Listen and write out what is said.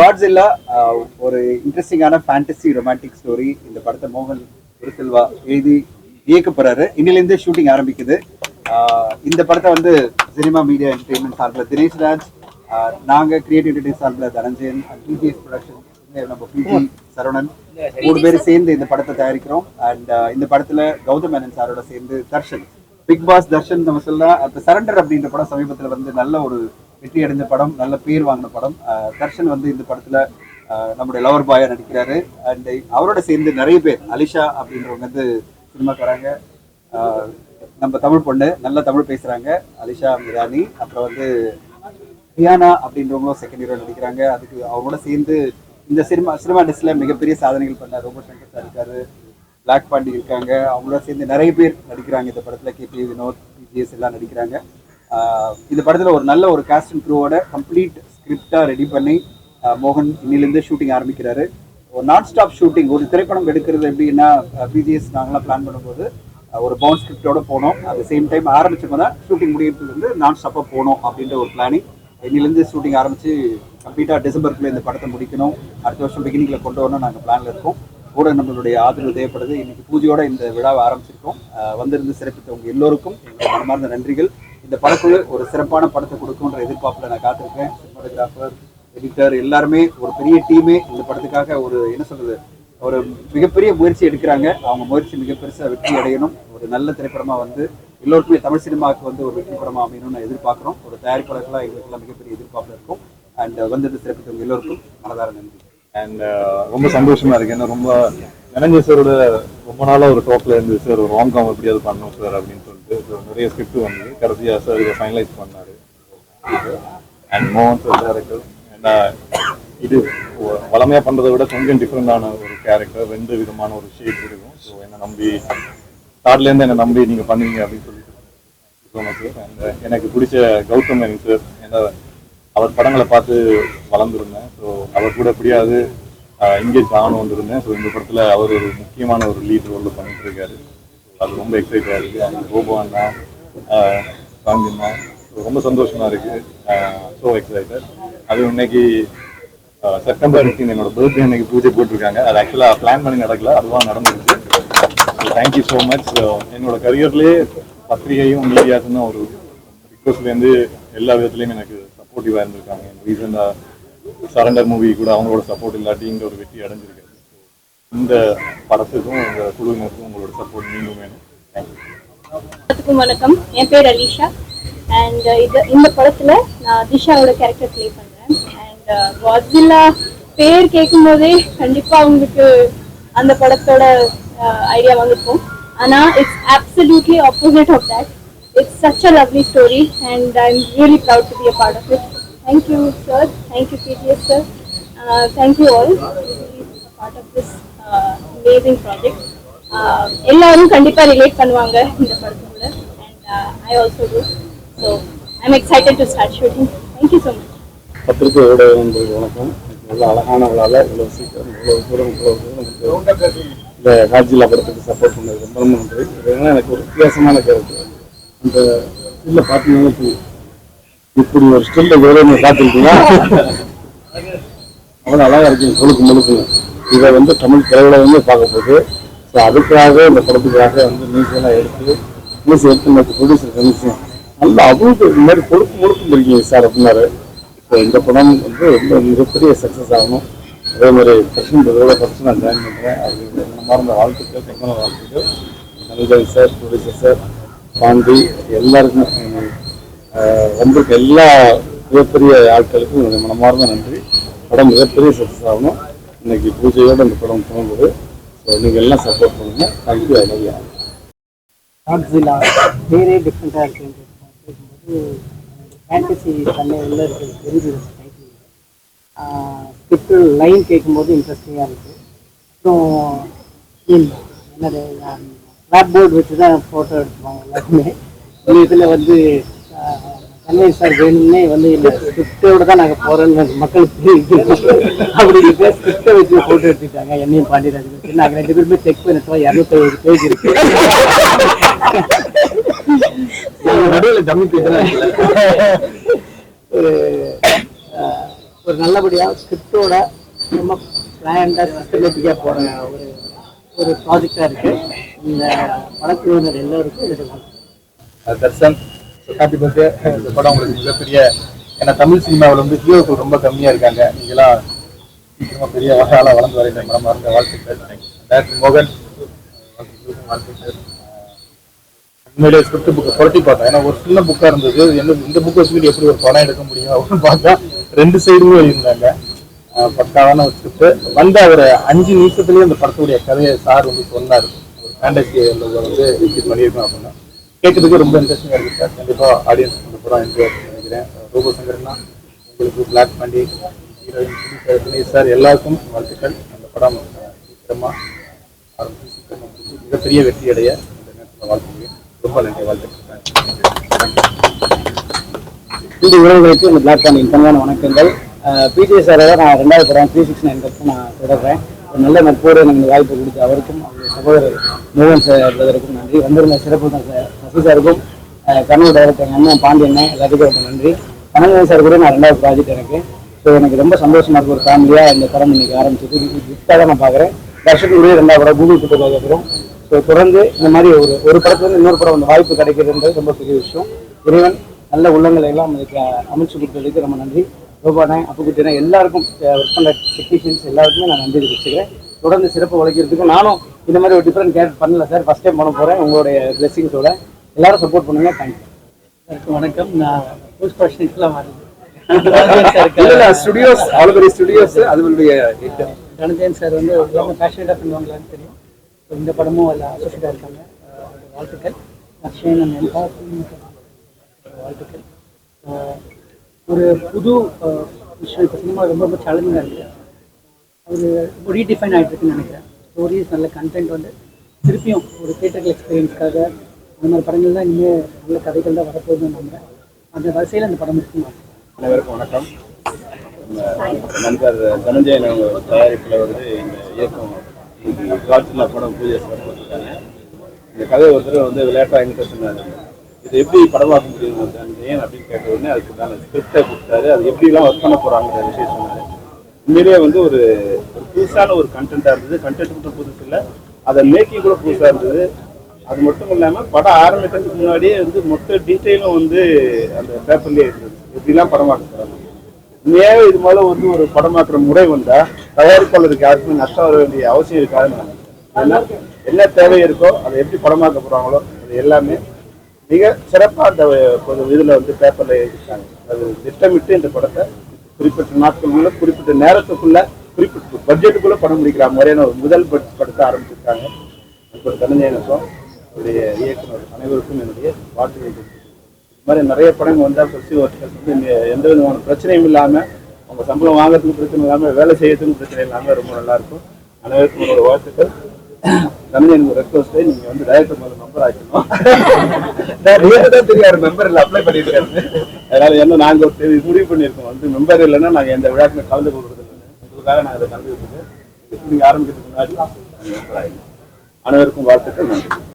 Godzilla ஒரு இன்ட்ரெஸ்டிங்கான fantasy romantic story. இந்த படத்தை மோகன் குருசெல்வா எழுதி இயக்க போறாரு. இன்னிலேருந்தே ஷூட்டிங் ஆரம்பிக்குது. இந்த படத்தை வந்து சினிமா மீடியா என்டர்டெயின்மெண்ட் சார்பில் தினேஷ் ராஜ், நாங்கள் கிரியேட்டிவ் என்டர்டெயின் சார்பில் தனஞ்சயன், பிஜிஎஸ் ப்ரொடக்ஷன் நம்ம பிஜி சரவணன் 3 பேர் சேர்ந்து இந்த படத்தை தயாரிக்கிறோம். அண்ட் இந்த படத்துல கௌதம் மேனன் சாரோட சேர்ந்து தர்ஷன், பிக் பாஸ் தர்ஷன் நம்ம சொல்லலாம். அந்த சரண்டர் அப்படின்ற படம் சமீபத்தில் வந்து நல்ல ஒரு வெற்றி அடைந்த படம், நல்ல பேர் வாங்கின படம். தர்ஷன் வந்து இந்த படத்துல நம்முடைய லவர் பாயா நடிக்கிறாரு. அண்ட் அவரோட சேர்ந்து நிறைய பேர், அலிஷா அப்படின்றவங்க வந்து சினிமாக்காராங்க, நம்ம தமிழ் பொண்ணு நல்லா தமிழ் பேசுறாங்க, அலிஷா மிரானி. அப்புறம் வந்து ரியானா அப்படின்றவங்களும் செகண்ட் ஹீரோ நடிக்கிறாங்க. அதுக்கு அவரோட சேர்ந்து இந்த சினிமா இண்டஸ்ட்ரியில மிகப்பெரிய சாதனைகள் பண்ண ரோபோ சங்கர் சார் இருக்காரு, பிளாக் பாண்டி இருக்காங்க. அவங்களோட சேர்ந்து நிறைய பேர் நடிக்கிறாங்க இந்த படத்துல. கேபி வினோத், பிஜிஎஸ் எல்லாம் நடிக்கிறாங்க. இந்த படத்துல ஒரு நல்ல ஒரு காஸ்ட் அண்ட் க்ரூவோட கம்ப்ளீட் ஸ்கிரிப்டா ரெடி பண்ணி மோகன் இன்னிலிருந்து ஷூட்டிங் ஆரம்பிக்கிறாரு. ஒரு நான் ஸ்டாப் ஷூட்டிங். ஒரு திரைப்படம் எடுக்கிறது எப்படின்னா, பிஜிஎஸ் நாங்களாம் பிளான் பண்ணும்போது ஒரு பவுண்ட் ஸ்கிரிப்டோட போனோம். அட் சேம் டைம் ஆரம்பிச்சப்போ தான் ஷூட்டிங் முடியறதுக்கு வந்து நான் ஸ்டாப்பாக போனோம் அப்படின்ற ஒரு பிளானிங். இன்னிலேருந்து ஷூட்டிங் ஆரம்பிச்சு கம்ப்ளீட்டாக டிசம்பருக்குள்ளே இந்த படத்தை முடிக்கணும், அடுத்த வருஷம் பிகினிங்கில் கொண்டு வரணும் நாங்கள் பிளானில் இருக்கோம். கூட நம்மளுடைய ஆதரவு தேவைப்படுது. இன்னைக்கு பூஜையோட இந்த விழாவை ஆரம்பிச்சிருக்கோம். வந்திருந்து சிறப்பித்தவங்க எல்லோருக்கும் எங்களுடைய மனமார்ந்த நன்றிகள். இந்த படத்துக்கு ஒரு சிறப்பான படத்தை கொடுக்கும்ன்ற எதிர்பார்ப்பில் நான் காத்திருக்கேன். சினிமாட்டோகிராஃபர், எடிட்டர் எல்லாருமே ஒரு பெரிய டீமே இந்த படத்துக்காக ஒரு என்ன சொல்றது, ஒரு மிகப்பெரிய முயற்சி எடுக்கிறாங்க. அவங்க முயற்சி மிக பெருசாக வெற்றி அடையணும். ஒரு நல்ல திரைப்படமாக வந்து எல்லோருக்குமே தமிழ் சினிமாவுக்கு வந்து ஒரு வெற்றி படமாக அமையணும்னு எதிர்பார்க்குறோம். ஒரு தயாரிப்பாளர்களாக எங்களுக்கெல்லாம் மிகப்பெரிய எதிர்பார்ப்பில் இருக்கும். அண்ட் வந்தது சிறப்பித்தவங்க எல்லோருக்கும் மனதார நன்றி. அண்ட் ரொம்ப சந்தோஷமா இருக்கு. ஏன்னா ரொம்ப தனஞ்சய் சாரோட ரொம்ப நாளாக ஒரு டாப்ல இருந்து சார் ஒரு ராங் காம் எப்படியாவது பண்ணணும் சார் அப்படின்னு சொல்லிட்டு நிறைய ஸ்கிரிப்ட் வந்து கடைசியாக சார் இதை ஃபைனலைஸ் பண்ணாரு. அண்ட் மோகன் சார் டேரக்டர். ஏன்னா இது வளமையாக பண்ணுறதை விட கொஞ்சம் டிஃப்ரெண்டான ஒரு கேரக்டர், 2 விதமான ஒரு ஷேப் இருக்கும். ஸோ என்னை நம்பி ஸ்டார்ட்லேருந்து என்னை நம்பி நீங்கள் பண்ணுவீங்க அப்படின்னு சொல்லிட்டு சார். அண்ட் எனக்கு பிடிச்ச கௌதம் மேனன் சார். ஏன்னா அவர் படங்களை பார்த்து வளர்ந்துருந்தேன். ஸோ அவர் கூட எப்படியாவது இங்கேஜ் ஆகணும் வந்திருந்தேன். ஸோ இந்த படத்தில் அவர் ஒரு முக்கியமான ஒரு லீட் ரோலில் பண்ணிட்டு இருக்காரு. அது ரொம்ப எக்ஸைட்டாக இருக்குது. அந்த ரோபோ அண்ணா, காஞ்சிண்ணா, ரொம்ப சந்தோஷமா இருக்கு. So excited. அது இன்னைக்கு செப்டம்பர் 15 என்னோட பர்த்டே அன்னைக்கு பூஜை போட்டிருக்காங்க. அது ஆக்சுவலாக பிளான் பண்ணி நடக்கல, அதுவாக நடந்துருச்சு. Thank you so much. என்னோட கரியர்லேயே பத்திரிகையும் மீடியாஸும் தான் ஒரு ரிக்வஸ்ட்லேருந்து எல்லா விதத்துலையும் எனக்கு சப்போர்ட்டிவாக இருந்திருக்காங்க. ரீசெண்டாக சரண்டர் மூவி கூட அவங்களோட சப்போர்ட் இல்லாட்டி இங்கே ஒரு வெற்றி அடைஞ்சிருக்கு. இந்த படத்துக்கும் இந்த குழுவினருக்கும் உங்களோட சப்போர்ட் மீண்டும் வேணும். தேங்க்யூ. வணக்கம், என் பேர் அலிஷா. அண்ட் இந்த படத்தில் நான் திஷாவோட கேரக்டர் ப்ளே பண்ணுறேன். அண்ட் காட்ஸில்லா பேர் கேட்கும் போதே கண்டிப்பாக உங்களுக்கு அந்த படத்தோட ஐடியா வந்திருக்கும். ஆனால் it's absolutely opposite of that. It's such a lovely story and I'm really proud to be a part of it. Thank you sir, thank you PTS sir, thank you all to be a part of this amazing project. எல்லாரும் கண்டிப்பா relate பண்ணுவாங்க இந்த படத்துல and I also do. So I'm excited to start shooting. Thank you so much. பத்திரிகையோட வணக்கம். நல்ல அழகான விழாவில் இவ்வளோ சீக்கிரம் இவ்வளோ தூரம் இந்த காட்ஸில்லா படத்துக்கு சப்போர்ட் பண்ணது ரொம்ப ரொம்ப நன்றி. இதெல்லாம் எனக்கு ஒரு வித்தியாசமான கேரக்டர். அந்த ஸ்டில்ல பார்த்தீங்கன்னா இப்படி ஒரு ஸ்டில்ல எவ்வளோ பார்த்துருக்கீங்களா, அவ்வளோ அழகாக இருக்குங்க. முழுக்க முழுக்க இதை வந்து தமிழ் திரையுலகமே பார்க்க போகுது. ஸோ அதுக்காக இந்த படத்துக்காக வந்து நியூஸெல்லாம் எடுத்து நேற்று ப்ரொடியூசர் கமிஷன் நல்லா அவங்களுக்கு இந்த மாதிரி முழுக்க இருக்கீங்க சார் அப்படின்னாரு. ஸோ இந்த படம் வந்து ரொம்ப மிகப்பெரிய சக்ஸஸ் ஆகணும். அதே மாதிரி பிரச்சனையோட ஃபஸ்ட்டு நான் ஜாயின் பண்ணுறேன். அது மறந்த வாழ்த்துக்கள், தெங்கன வாழ்த்துக்கள். நல்கல் சார், ப்ரொடியூசர் சார், பாண்டி எல்லாருக்குமே வந்திருக்க எல்லா மிகப்பெரிய ஆட்களுக்கும் என்னுடைய மனமார்ந்த நன்றி. படம் மிகப்பெரிய சக்ஸஸ் ஆகணும். இன்னைக்கு பூஜையோடு இந்த படம் துவங்குது. ஸோ நீங்கள் எல்லாம் சப்போர்ட் பண்ணுங்கள். Thank you. I love you. Godzilla பேரே டிஃப்ரெண்ட்டாக இருக்கும்போது ஃபேண்டசி தன்னை உள்ள இருக்கிறது தெரிஞ்சு டைட்டில் ஸ்கிரிப்ட் லைன் கேட்கும்போது இன்ட்ரெஸ்டிங்காக இருக்குது. அப்புறம் என்னது கிளாப் போர்டு வச்சு தான் ஃபோட்டோ எடுத்துப்பாங்க எல்லாருமே. இதில் வந்து சென்னை சார் வேணும்னே வந்து இந்த ஸ்கிரிப்டோடு தான் நாங்கள் போகிறோன்னு மக்களுக்கு அப்படி ஸ்கிரிப்டை வச்சு ஃபோட்டோ எடுத்துட்டாங்க. என்னையும் பாண்டியராஜ் வச்சு நாங்கள் 2 பேருமே செக் பண்ணிட்டோம். 250 பேஜ் இருக்கு. நடுவில் ஜம்மி ஒரு நல்லபடியாக ஸ்கிரிப்டோட ரொம்ப பிளான்டாக சிஸ்டமேட்டிக்காக போகிற ஒரு ப்ராஜெக்டாக இருக்குது. இந்த படக்குழுவினர் எல்லோருக்கும் இது தர்ஷன் ஹாப்பி பர்த்டே. இந்த படம் உங்களுக்கு மிகப்பெரிய, ஏன்னா தமிழ் சினிமாவில் வந்து ஹீரோக்கள் ரொம்ப கம்மியாக இருக்காங்க. நீங்களாம் சீக்கிரமாக பெரிய வகையால் வளர்ந்து வர இந்த படம் மறந்த வாழ்த்துக்கள். டாக்டர் மோகன் வாழ்த்துக்கள். உண்மையிலேயே ஸ்கிரிப்ட் புக்கை புரட்டி பார்த்தேன். ஏன்னா ஒரு சின்ன புக்காக இருந்தது, இந்த புக்கை வச்சுக்கிட்டு எப்படி ஒரு படம் எடுக்க முடியும் அப்படின்னு பார்த்தா 2 சைடும் எழுதியிருந்தாங்க. பக்காவான ஒரு ஸ்கிரிப்ட் வந்து ஒரு 5 நிமிஷத்துலேயே அந்த படத்துடைய கதையை சார் வந்து சொன்னார். ஒரு ஃபேண்டசி வந்து இப்படி பண்ணியிருக்கோம் அப்படின்னா கேட்கறதுக்கு ரொம்ப இன்ட்ரெஸ்டிங்காக இருக்குது சார். கண்டிப்பாக ஆடியன்ஸ் இந்த படம் என்ஜாய் நினைக்கிறேன். ரோபோ சங்கர்னா உங்களுக்கு, பிளாக் பாண்டி, ஹீரோயின் சார் எல்லாருக்கும் வாழ்த்துக்கள். அந்த படம் சீக்கிரமாக மிகப்பெரிய வெற்றி அடைய இந்த நேரத்தில் வாழ்த்துக்கிறேன். ரொம்ப நன்றி, வாழ்த்துக்கள். இந்த உறவுகளுக்கு இந்த பிளாக் பாண்டியின் பணியான வணக்கங்கள். பிடிஎஸ் சாரோட நான் 2வது படம் 369 கப்பு நான் தொடர்றேன். ஒரு நல்ல நட்போடு எனக்கு இந்த வாய்ப்பு கொடுத்து அவருக்கும் அவருடைய சகோதரர் மோகன் சார் பிரதருக்கும் நன்றி. வந்திருந்த சிறப்பு தான் சார் சசி சாருக்கும், கனவு டைரக்டர் எங்கள் அண்ணன் பாண்டியண்ணன் எல்லாத்துக்கும் ரொம்ப நன்றி. கனவு சார் கூட நான் 2வது ப்ராஜெக்ட் எனக்கு. ஸோ எனக்கு ரொம்ப சந்தோஷமாக இருக்குது. ஒரு ஃபேமிலியாக இந்த படம் இன்னைக்கு ஆரம்பிச்சது கிஃப்டாக நான் பார்க்குறேன். வருஷத்துக்குரிய 2வது படம் கூகுள் புத்தகம் அப்புறம் ஸோ தொடர்ந்து இந்த மாதிரி ஒரு படத்துலேருந்து இன்னொரு படம் அந்த வாய்ப்பு கிடைக்கிறதுன்றது ரொம்ப பெரிய விஷயம். இறைவன் நல்ல உள்ளங்களை எல்லாம் அதுக்கு அமைச்சு கொடுத்ததுக்கு ரொம்ப நன்றி. ரோபானே அப்புக்குட்டினா எல்லாருக்கும் ஒர்க் பண்ணுற டெக்னீஷியன்ஸ் எல்லாருக்குமே நான் நன்றி தெரிவிச்சுக்கிறேன். தொடர்ந்து சிறப்பு உழைக்கிறதுக்கும் நானும் இந்த மாதிரி ஒரு டிஃப்ரெண்ட் கேரக்டர் பண்ணல சார். ஃபஸ்ட் டைம் பண்ண போகிறேன். உங்களுடைய பிளெஸிங்ஸோட எல்லாரும் சப்போர்ட் பண்ணுங்க. தேங்க்யூ. எல்லாருக்கும் வணக்கம். நான் போஸ்ட் ப்ரொடக்ஷன்ஸ்லாம் வருது ஸ்டுடியோஸ் ஆல்ரெடி ஸ்டுடியோஸ் அதுங்களுடைய தனஞ்சயன் சார் வந்து ரொம்ப பேஷனேட்டாக பண்ணுவாங்களான்னு தெரியும். ஸோ இந்த படமும் அதில் அசோசியேட்டாக இருக்காங்க. வாழ்த்துக்கள். அக்ஷயன் அண்ட் எல்லா வாழ்த்துக்கள். ஒரு புது விஷயம் இப்போ சினிமா ரொம்ப ரொம்ப சேலஞ்சிங்காக இருக்குது. அது ரீடிஃபைன் ஆகிட்டு இருக்குன்னு நினைக்கிறேன். ஸ்டோரிஸ் நல்ல கண்டென்ட் வந்து திருப்பியும் ஒரு தியேட்டர்கள் எக்ஸ்பீரியன்ஸ்க்காக அந்த மாதிரி படங்கள் தான் இனிமேல் நல்ல கதைகள் தான் வரப்போகுதுன்னு நம்புகிறேன். அந்த வரிசையில் அந்த படம் இருக்குமா? அனைவருக்கும் வணக்கம். நண்பர் தனஞ்சயன் அவங்க தயாரிப்பில் வந்து இந்த இயக்கம் காட்சியில் படம் பூஜை போட்டிருக்காங்க. இந்த கதை ஒருத்தர் வந்து விளையாட்டாக எங்கிட்ட சொன்னார், இது எப்படி படமாக்க முடியும் தனஞ்சயன் அப்படின்னு கேட்ட உடனே அதுக்குண்டான ஸ்கிரிப்டை கொடுத்தாரு. அது எப்படிலாம் ஒர்க் பண்ண போகிறாங்கிற விஷயம் சொன்னார். உண்மையிலேயே வந்து ஒரு புதுசான ஒரு கண்டென்ட்டாக இருந்தது. கண்டென்ட் மட்டும் புதுசு இல்லை, அதை மேக்கிங் கூட புதுசாக இருந்தது. அது மட்டும் இல்லாமல் படம் ஆரம்பிக்கிறதுக்கு முன்னாடியே வந்து மொத்த டீட்டெயிலும் வந்து அந்த பேப்பர்லேயே இருந்தது, எப்படிலாம் படமாக்க போகிறாங்க. உண்மையாகவே இது மேலே வந்து ஒரு படமாக்குற முறை வந்தால் தயாரிப்பாளருக்கு யாருக்குமே நஷ்டம் வர வேண்டிய அவசியம் இருக்காதுன்னு. ஏன்னா என்ன தேவை இருக்கோ அதை எப்படி படமாக்க போகிறாங்களோ அது எல்லாமே மிக சிறப்பாக அந்த இதில் வந்து பேப்பரில் எழுதிட்டாங்க. அது திட்டமிட்டு இந்த படத்தை குறிப்பிட்ட நாட்களுக்குள்ள, குறிப்பிட்ட நேரத்துக்குள்ள, குறிப்பிட்ட பட்ஜெட்டுக்குள்ளே படம் முடிக்கிற மாதிரியான ஒரு முதல் படத்தை ஆரம்பிச்சிருக்காங்க. இப்போ தனஞ்சயனுக்கும் என்னுடைய இயக்குனர் அனைவருக்கும் என்னுடைய வாழ்த்துக்கள். இது மாதிரி நிறைய படங்கள் வந்தால் ஃபெஸ்டிவல் ஒர்க்கர்ஸ் வந்து எந்த விதமான பிரச்சனையும் இல்லாமல், அவங்க சம்பளம் வாங்குறதுக்கு பிரச்சனை இல்லாமல், வேலை செய்யறதுக்கும் பிரச்சனை இல்லாமல் ரொம்ப நல்லாயிருக்கும். அனைவருக்கும் என்னோட வாழ்த்துக்கள். தனஞ்சயன் ரெக்வஸ்ட்டு, நீங்கள் வந்து டைரக்டர் முதல்ல மெம்பர் ஆகிக்கணும். தான் தெரியாது மெம்பர் இல்லை, அப்ளை பண்ணியிருக்காரு. அதனால் என்ன நாங்கள் முடிவு பண்ணியிருக்கோம், வந்து மெம்பர் இல்லைன்னா நாங்கள் எந்த விழாக்குமே கலந்து கொள்வது இல்லைன்னு. உங்களுக்காக நாங்கள் அதை கலந்துக்கிட்டு நீங்கள் ஆரம்பிக்கிறதுக்கு முன்னாடி மெம்பர் ஆகிக்கணும். அனைவருக்கும் வாழ்த்துக்கள். நன்றி.